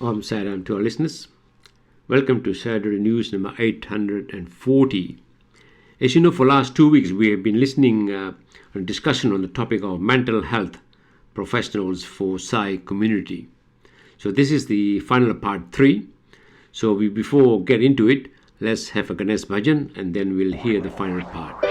I'm Saram to our listeners. Welcome to Saturday News number 840. As you know, for the last 2 weeks, we have been listening a discussion on the topic of mental health professionals for Sai community. So this is the final part 3. So before get into it, let's have a Ganesh Bhajan and then we'll hear the final part.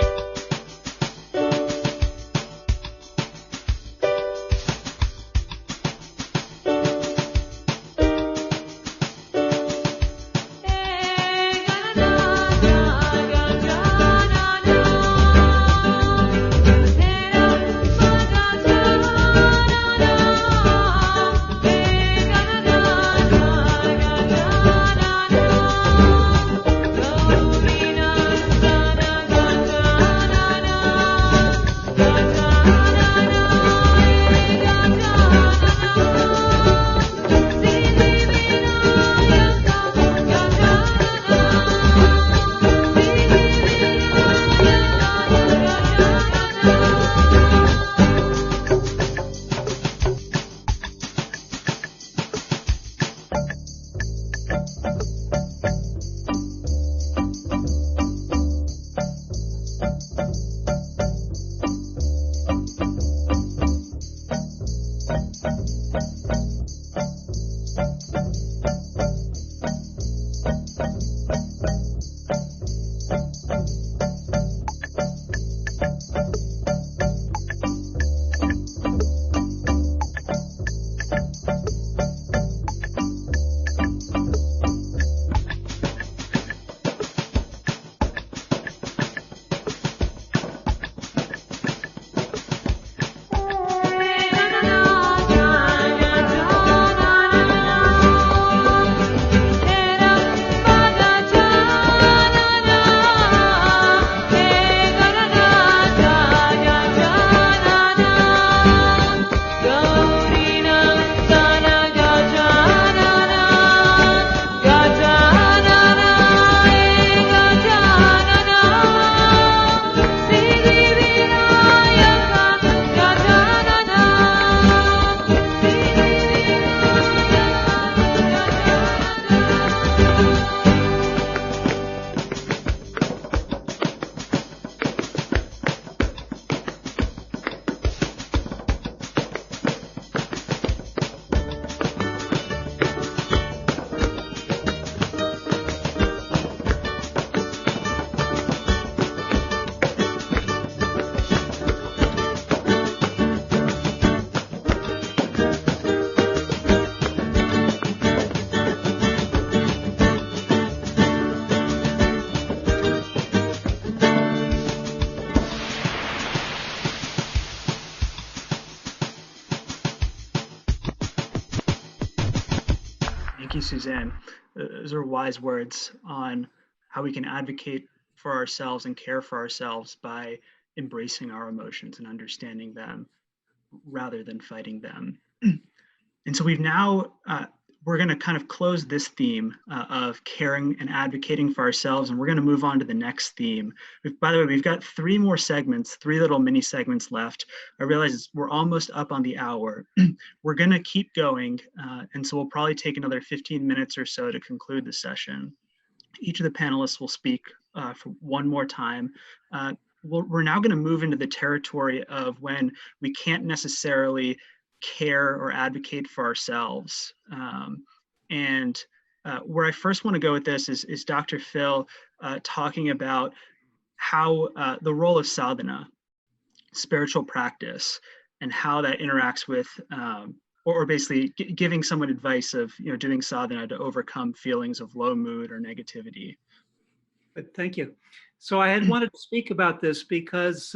Thank you, Suzanne. Those are wise words on how we can advocate for ourselves and care for ourselves by embracing our emotions and understanding them rather than fighting them. And so we're going to kind of close this theme of caring and advocating for ourselves, and we're going to move on to the next theme. By the way, we've got 3 more segments, 3 little mini segments left. I realize we're almost up on the hour. We're going to keep going, and so we'll probably take another 15 minutes or so to conclude the session. Each of the panelists will speak for one more time. We're now going to move into the territory of when we can't necessarily care or advocate for ourselves. And where I first want to go with this is Dr. Phil talking about how the role of sadhana, spiritual practice, and how that interacts with, or basically giving someone advice of doing sadhana to overcome feelings of low mood or negativity. But thank you. So I had wanted to speak about this because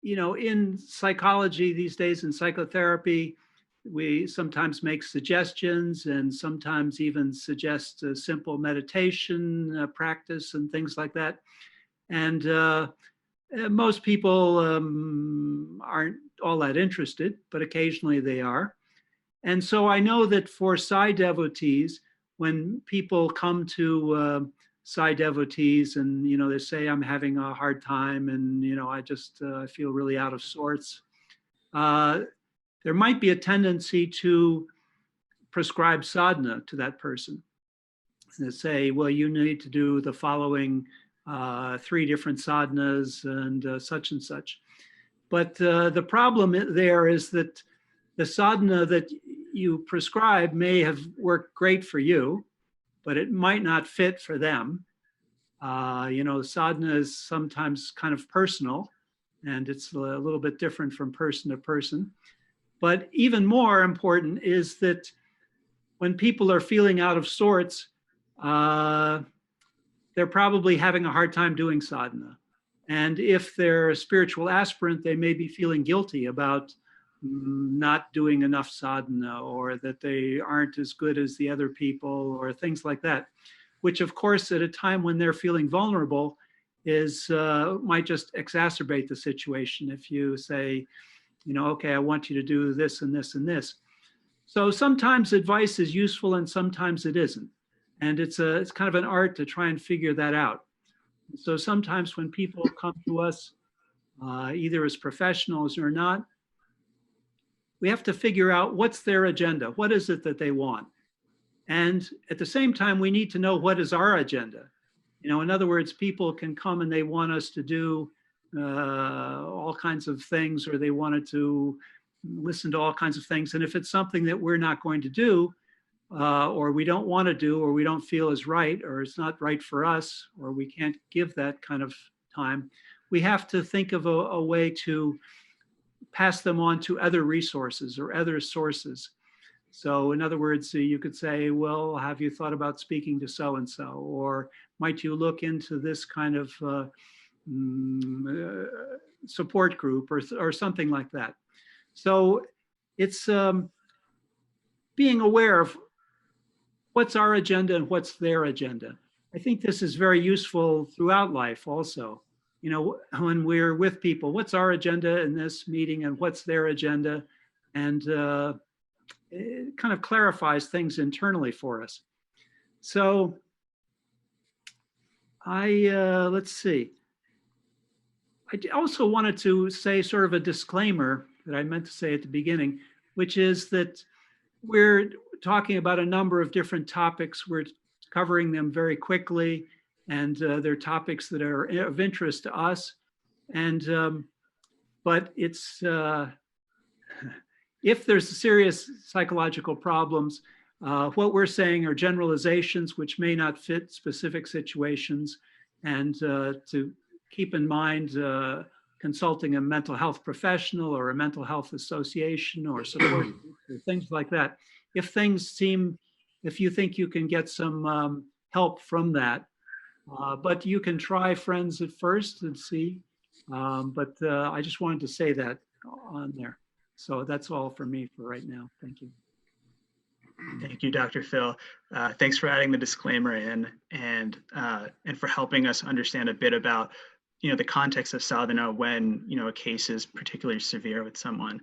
in psychology these days, in psychotherapy, we sometimes make suggestions and sometimes even suggest a simple meditation practice and things like that. And most people aren't all that interested, but occasionally they are. And so I know that for Sai devotees, when people come to Sai devotees and, they say, I'm having a hard time and, I just feel really out of sorts. there might be a tendency to prescribe sadhana to that person and say, well, you need to do the following 3 different sadhanas and such and such. But the problem there is that the sadhana that you prescribe may have worked great for you, but it might not fit for them. Sadhana is sometimes kind of personal, and it's a little bit different from person to person. But even more important is that when people are feeling out of sorts, they're probably having a hard time doing sadhana. And if they're a spiritual aspirant, they may be feeling guilty about not doing enough sadhana, or that they aren't as good as the other people, or things like that, which of course at a time when they're feeling vulnerable might just exacerbate the situation if you say, okay, I want you to do this and this and this. So sometimes advice is useful and sometimes it isn't. And it's kind of an art to try and figure that out. So sometimes when people come to us, either as professionals or not, we have to figure out what's their agenda. What is it that they want? And at the same time, we need to know what is our agenda. In other words, people can come and they want us to do all kinds of things, or they wanted to listen to all kinds of things. And if it's something that we're not going to do, or we don't want to do, or we don't feel is right, or it's not right for us, or we can't give that kind of time, we have to think of a way to pass them on to other resources or other sources. So in other words, you could say, well, have you thought about speaking to so-and-so? Or might you look into this kind of support group or something like that? So it's being aware of what's our agenda and what's their agenda. I think this is very useful throughout life also. When we're with people, what's our agenda in this meeting and what's their agenda? And it kind of clarifies things internally for us. So let's see. I also wanted to say sort of a disclaimer that I meant to say at the beginning, which is that we're talking about a number of different topics. We're covering them very quickly, and they're topics that are of interest to us. And but it's if there's serious psychological problems, what we're saying are generalizations which may not fit specific situations, and to keep in mind consulting a mental health professional or a mental health association or support or things like that. If you think you can get some help from that, but you can try friends at first and see. But I just wanted to say that on there. So that's all for me for right now. Thank you. Thank you, Dr. Phil. Thanks for adding the disclaimer in and for helping us understand a bit about the context of sadhana when a case is particularly severe with someone.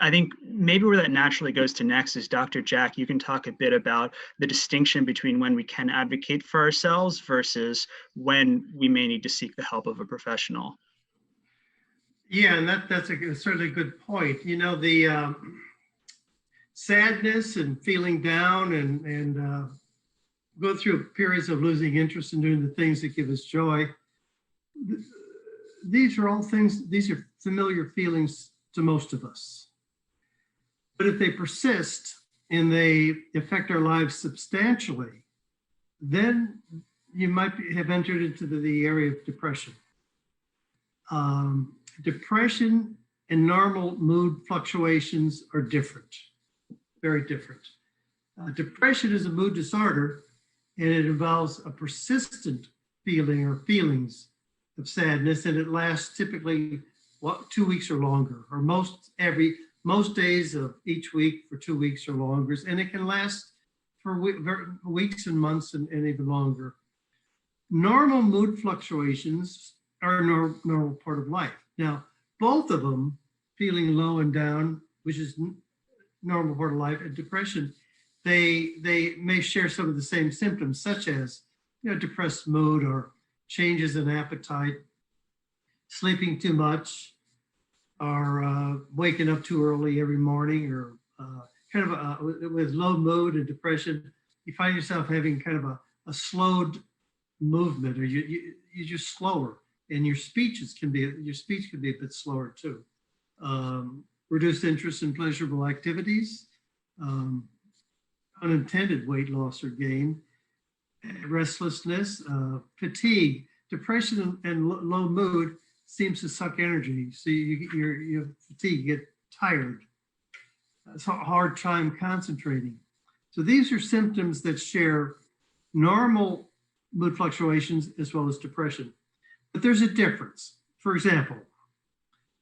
I think maybe where that naturally goes to next is Dr. Jack, you can talk a bit about the distinction between when we can advocate for ourselves versus when we may need to seek the help of a professional. Yeah, and that's certainly a good point. The sadness and feeling down and go through periods of losing interest in doing the things that give us joy. These are familiar feelings to most of us. But if they persist and they affect our lives substantially, then you might have entered into the area of depression. Depression and normal mood fluctuations are different, very different. Depression is a mood disorder, and it involves a persistent feeling or feelings of sadness, and it lasts typically 2 weeks or longer, or most days of each week for 2 weeks or longer, and it can last for weeks and months and even longer. Normal mood fluctuations are a normal part of life. Now, both of them, feeling low and down, which is normal part of life, and depression, they may share some of the same symptoms, such as depressed mood or changes in appetite, sleeping too much, are waking up too early every morning, or with low mood and depression, you find yourself having kind of a slowed movement, or you're just slower, and your speech can be a bit slower too. Reduced interest in pleasurable activities, unintended weight loss or gain, restlessness, fatigue, depression, and low mood seems to suck energy. So you have fatigue, you get tired. It's a hard time concentrating. So these are symptoms that share normal mood fluctuations as well as depression. But there's a difference. For example,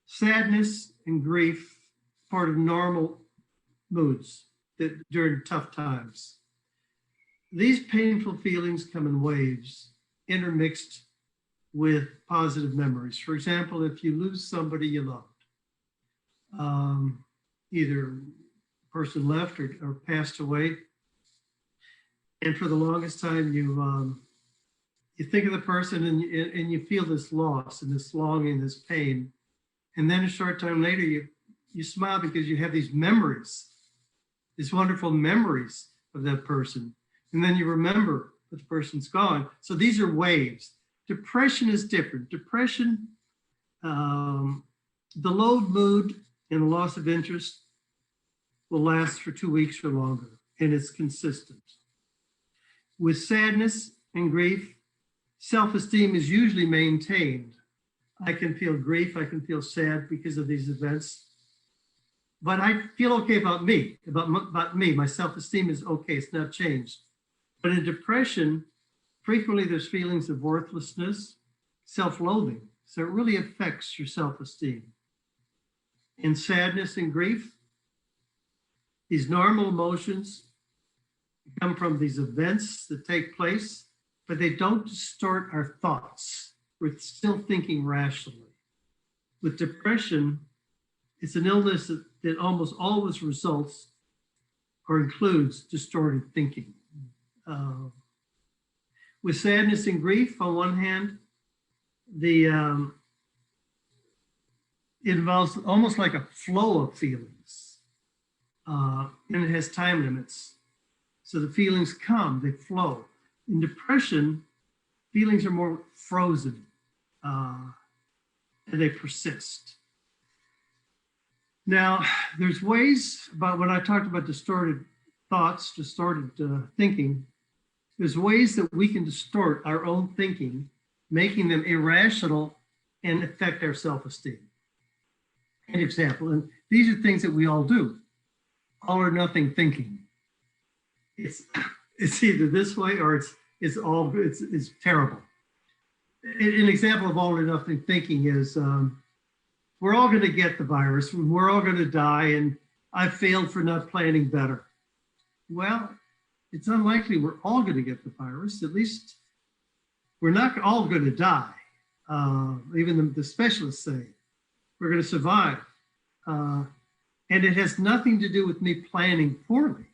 sadness and grief, part of normal moods that during tough times. These painful feelings come in waves, intermixed with positive memories. For example, if you lose somebody you loved, either a person left or passed away, and for the longest time you think of the person and you feel this loss and this longing, this pain, and then a short time later you smile because you have these memories, these wonderful memories of that person, and then you remember that the person's gone. So these are waves. Depression is different. Depression, the low mood and the loss of interest will last for 2 weeks or longer, and it's consistent. With sadness and grief, self-esteem is usually maintained. I can feel grief, I can feel sad because of these events, but I feel okay about me, about me. My self-esteem is okay, it's not changed. But in depression, frequently there's feelings of worthlessness, self-loathing. So it really affects your self-esteem. In sadness and grief, these normal emotions come from these events that take place, but they don't distort our thoughts. We're still thinking rationally. With depression, it's an illness that almost always results or includes distorted thinking. With sadness and grief, on one hand, it involves almost like a flow of feelings, and it has time limits. So the feelings come, they flow. In depression, feelings are more frozen, and they persist. Now, there's ways about when I talked about distorted thoughts, distorted thinking, there's ways that we can distort our own thinking, making them irrational and affect our self-esteem. An example, and these are things that we all do, all or nothing thinking. It's either this way or it's terrible. An example of all or nothing thinking is we're all going to get the virus, we're all going to die, and I failed for not planning better. Well, it's unlikely we're all going to get the virus. At least we're not all going to die. Even the specialists say we're going to survive. And it has nothing to do with me planning poorly.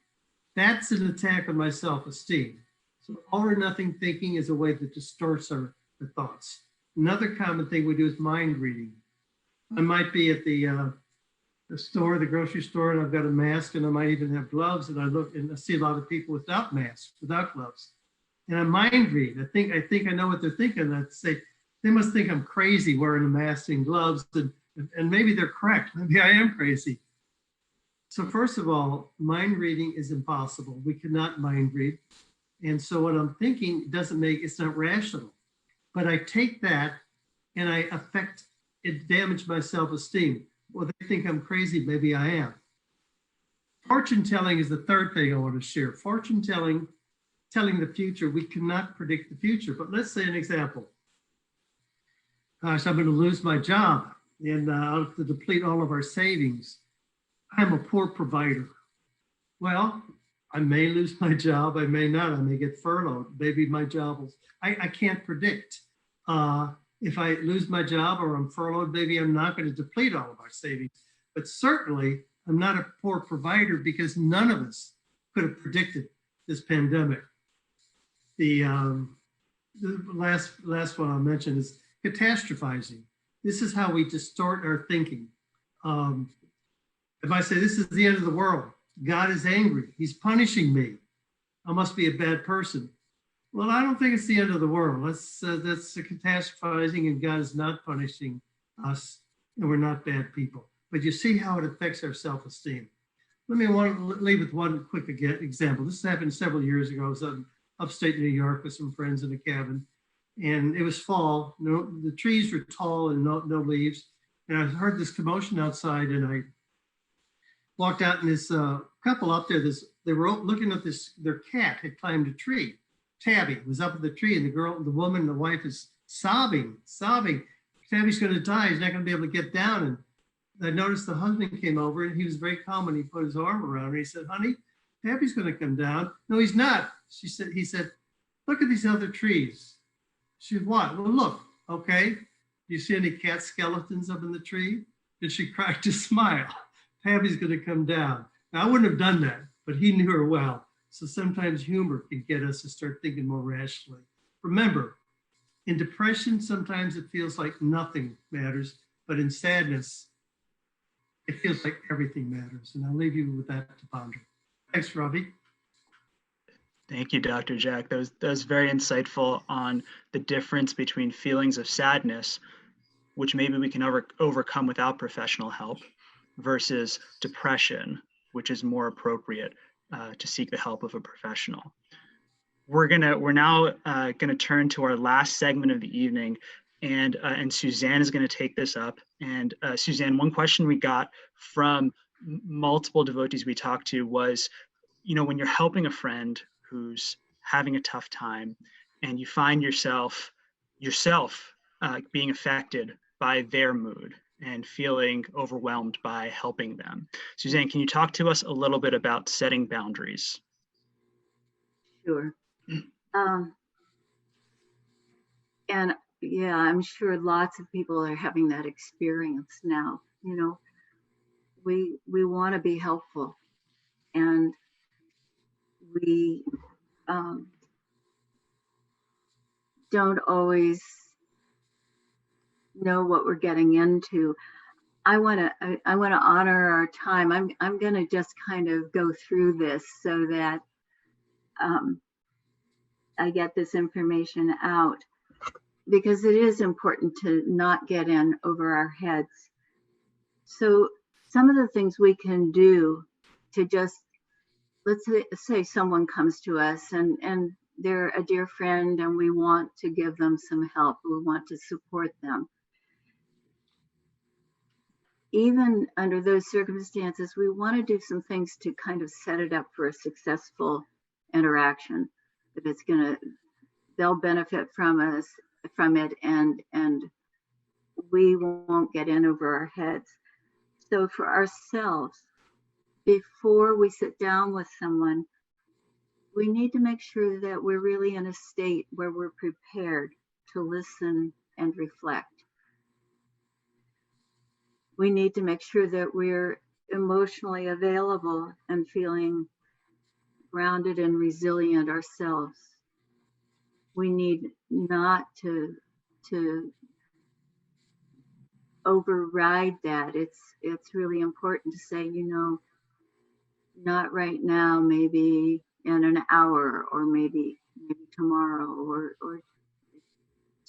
That's an attack on my self-esteem. So all or nothing thinking is a way that distorts our thoughts. Another common thing we do is mind reading. I might be at the store, the grocery store, and I've got a mask, and I might even have gloves, and I look and I see a lot of people without masks, without gloves. And I mind read. I think I know what they're thinking. I say, they must think I'm crazy wearing a mask and gloves, and maybe they're correct. Maybe I am crazy. So first of all, mind reading is impossible. We cannot mind read. And so what I'm thinking it's not rational. But I take that and it damaged my self-esteem. Well, they think I'm crazy, maybe I am. Fortune telling is the third thing I want to share. Fortune telling the future, we cannot predict the future. But let's say an example. Gosh, I'm going to lose my job and I'll have to deplete all of our savings. I'm a poor provider. Well, I may lose my job, I may not, I may get furloughed. Maybe my job I can't predict. If I lose my job or I'm furloughed, maybe I'm not going to deplete all of our savings. But certainly, I'm not a poor provider because none of us could have predicted this pandemic. The last one I'll mention is catastrophizing. This is how we distort our thinking. If I say this is the end of the world, God is angry, he's punishing me, I must be a bad person. Well, I don't think it's the end of the world. That's catastrophizing, and God is not punishing us, and we're not bad people. But you see how it affects our self-esteem. Let me leave with one quick example. This happened several years ago. I was in upstate New York with some friends in a cabin, and it was fall. The trees were tall and no leaves. And I heard this commotion outside, and I walked out, and this couple up there, they were looking at this, their cat had climbed a tree. Tabby was up in the tree, and the woman, the wife is sobbing. Tabby's going to die. He's not going to be able to get down. And I noticed the husband came over, and he was very calm, and he put his arm around her. He said, honey, Tabby's going to come down. No, he's not. He said, look at these other trees. She said, what? Well, look, okay. Do you see any cat skeletons up in the tree? And she cracked a smile. Tabby's going to come down. Now, I wouldn't have done that, but he knew her well. So sometimes humor can get us to start thinking more rationally. Remember, in depression, sometimes it feels like nothing matters, but in sadness, it feels like everything matters. And I'll leave you with that to ponder. Thanks, Robbie. Thank you, Dr. Jack. That was very insightful on the difference between feelings of sadness, which maybe we can overcome without professional help, versus depression, which is more appropriate to seek the help of a professional. We're now gonna turn to our last segment of the evening, and Suzanne is gonna take this up. And Suzanne, one question we got from multiple devotees we talked to was, when you're helping a friend who's having a tough time, and you find yourself being affected by their mood and feeling overwhelmed by helping them. Suzanne, can you talk to us a little bit about setting boundaries? Sure. And yeah, I'm sure lots of people are having that experience now. We want to be helpful, and we don't always know what we're getting into. I want to honor our time. I'm going to just kind of go through this so that I get this information out, because it is important to not get in over our heads. So some of the things we can do to just, let's say someone comes to us and they're a dear friend, and we want to give them some help. We want to support them. Even under those circumstances, we want to do some things to kind of set it up for a successful interaction. That they'll benefit from it, and we won't get in over our heads. So for ourselves, before we sit down with someone, we need to make sure that we're really in a state where we're prepared to listen and reflect. We need to make sure that we're emotionally available and feeling grounded and resilient ourselves. We need not to override that. It's really important to say, not right now, maybe in an hour, or maybe tomorrow, or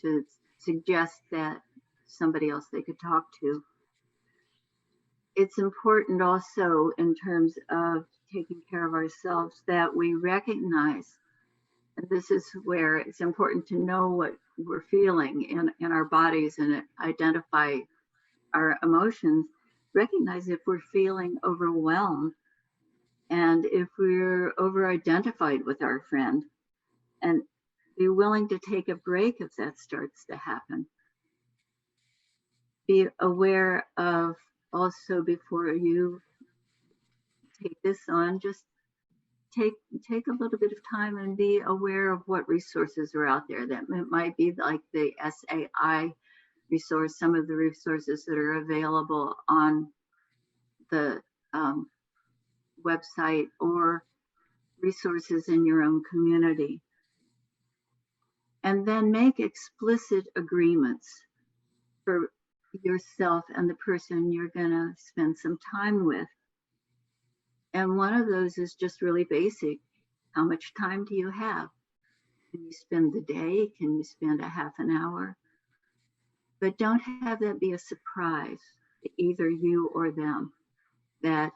to suggest that somebody else they could talk to. It's important also, in terms of taking care of ourselves, that we recognize, and this is where it's important to know what we're feeling in our bodies and identify our emotions. Recognize if we're feeling overwhelmed, and if we're over-identified with our friend, and be willing to take a break if that starts to happen. Be aware of, also, before you take this on, just take a little bit of time and be aware of what resources are out there. That it might be like the SAI resource, some of the resources that are available on the website, or resources in your own community. And then make explicit agreements. For yourself and the person you're going to spend some time with. And one of those is just really basic. How much time do you have? Can you spend the day? Can you spend a half an hour? But don't have that be a surprise to either you or them that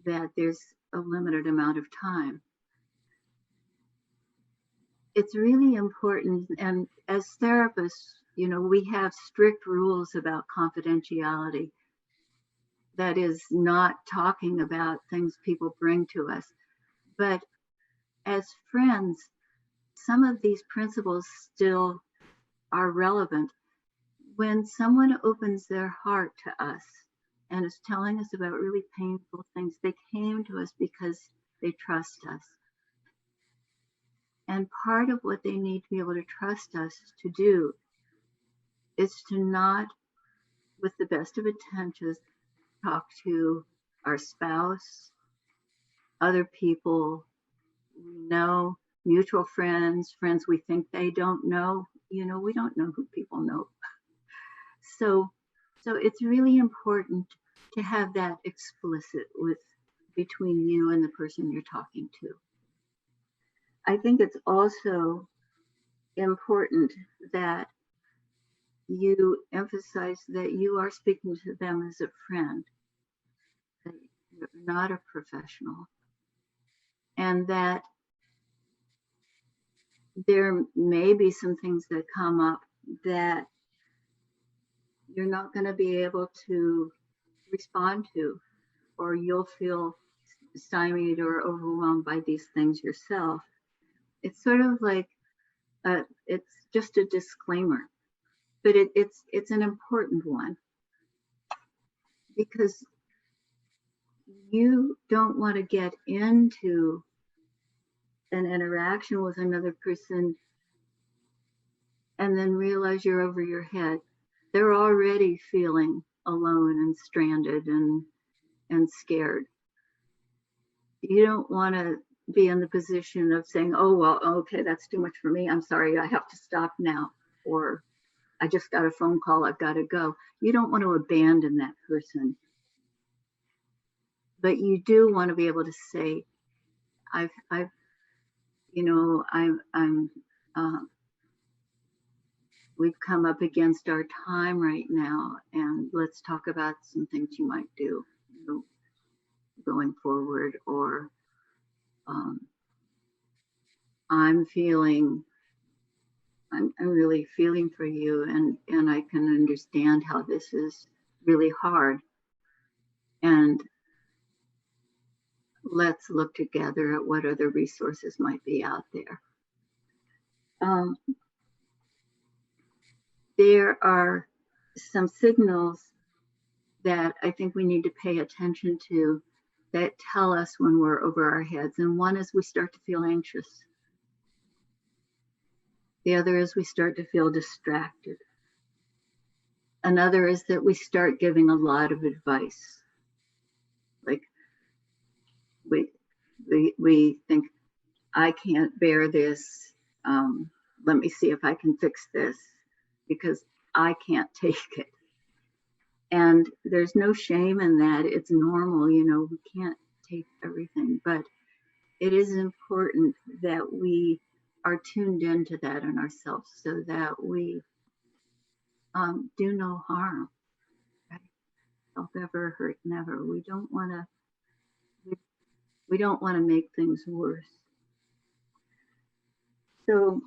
there's a limited amount of time. It's really important. And as therapists, you know, we have strict rules about confidentiality. That is not talking about things people bring to us. But as friends, some of these principles still are relevant. When someone opens their heart to us and is telling us about really painful things, they came to us because they trust us. And part of what they need to be able to trust us to do is to not, with the best of intentions, talk to our spouse, other people we know, mutual friends, friends we think they don't know. You know, we don't know who people know. So it's really important to have that explicit between you and the person you're talking to. I think it's also important that you emphasize that you are speaking to them as a friend, that you're not a professional, and that there may be some things that come up that you're not going to be able to respond to, or you'll feel stymied or overwhelmed by these things yourself. It's sort of like it's just a disclaimer, but it's an important one, because you don't want to get into an interaction with another person and then realize you're over your head. They're already feeling alone and stranded and scared. You don't want to be in the position of saying, oh, well, okay, that's too much for me. I'm sorry, I have to stop now. Or I just got a phone call, I've got to go. You don't want to abandon that person. But you do want to be able to say, we've come up against our time right now, and let's talk about some things you might do, you know, going forward. Or I'm really feeling for you, and I can understand how this is really hard. And let's look together at what other resources might be out there. There are some signals that I think we need to pay attention to that tell us when we're over our heads. And one is we start to feel anxious. The other is we start to feel distracted. Another is that we start giving a lot of advice. Like we think, I can't bear this. Let me see if I can fix this, because I can't take it. And there's no shame in that. It's normal, you know, we can't take everything, but it is important that we are tuned into that in ourselves so that we do no harm. Right? Self ever, hurt never. We don't want to make things worse. So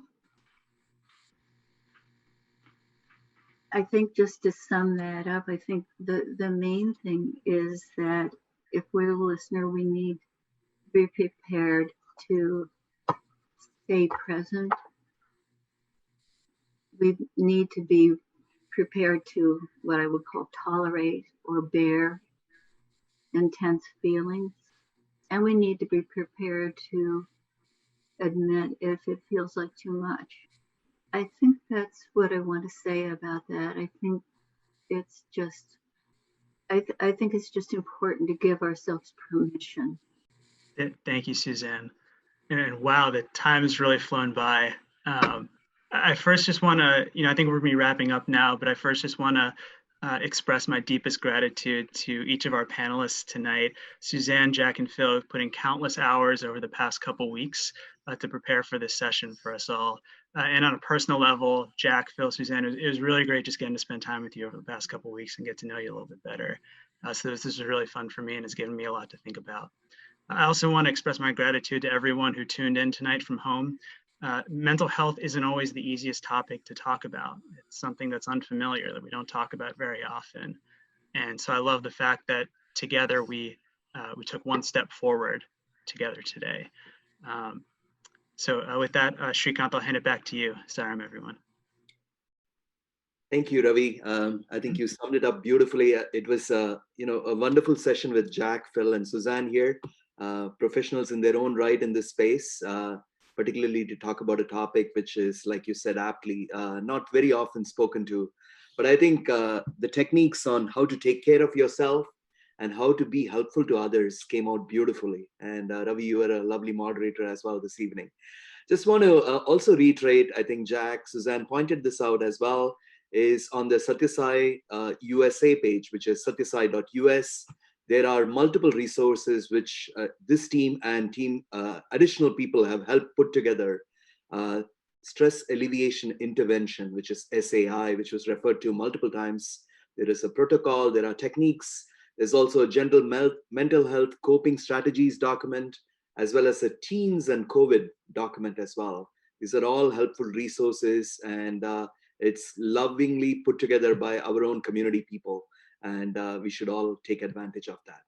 I think, just to sum that up, I think the main thing is that if we're a listener, we need to be prepared to stay present. We need to be prepared to, what I would call, tolerate or bear intense feelings. And we need to be prepared to admit if it feels like too much. I think that's what I want to say about that. I think it's just, I think it's just important to give ourselves permission. Thank you, Suzanne. And wow, the time has really flown by. I first just want to, I think we're going to be wrapping up now, but I first just want to express my deepest gratitude to each of our panelists tonight. Suzanne, Jack, and Phil have put in countless hours over the past couple weeks to prepare for this session for us all. And on a personal level, Jack, Phil, Suzanne, it was really great just getting to spend time with you over the past couple weeks and get to know you a little bit better. So this is really fun for me and it's given me a lot to think about. I also want to express my gratitude to everyone who tuned in tonight from home. Mental health isn't always the easiest topic to talk about. It's something that's unfamiliar that we don't talk about very often. And so I love the fact that together we took one step forward together today. So with that, Srikanth, I'll hand it back to you. Saram, everyone. Thank you, Ravi. I think you summed it up beautifully. It was, a wonderful session with Jack, Phil, and Suzanne here, professionals in their own right in this space, particularly to talk about a topic which is, like you said, aptly not very often spoken to. But I think the techniques on how to take care of yourself and how to be helpful to others came out beautifully. And Ravi, you were a lovely moderator as well this evening. Just want to also reiterate, I think Jack, Suzanne pointed this out as well, is on the Satyasai USA page, which is satyasai.us. There are multiple resources which this team and additional people have helped put together. Stress alleviation intervention, which is SAI, which was referred to multiple times. There is a protocol, there are techniques. There's also a general mental health coping strategies document, as well as a teens and COVID document as well. These are all helpful resources, and it's lovingly put together by our own community people, and we should all take advantage of that.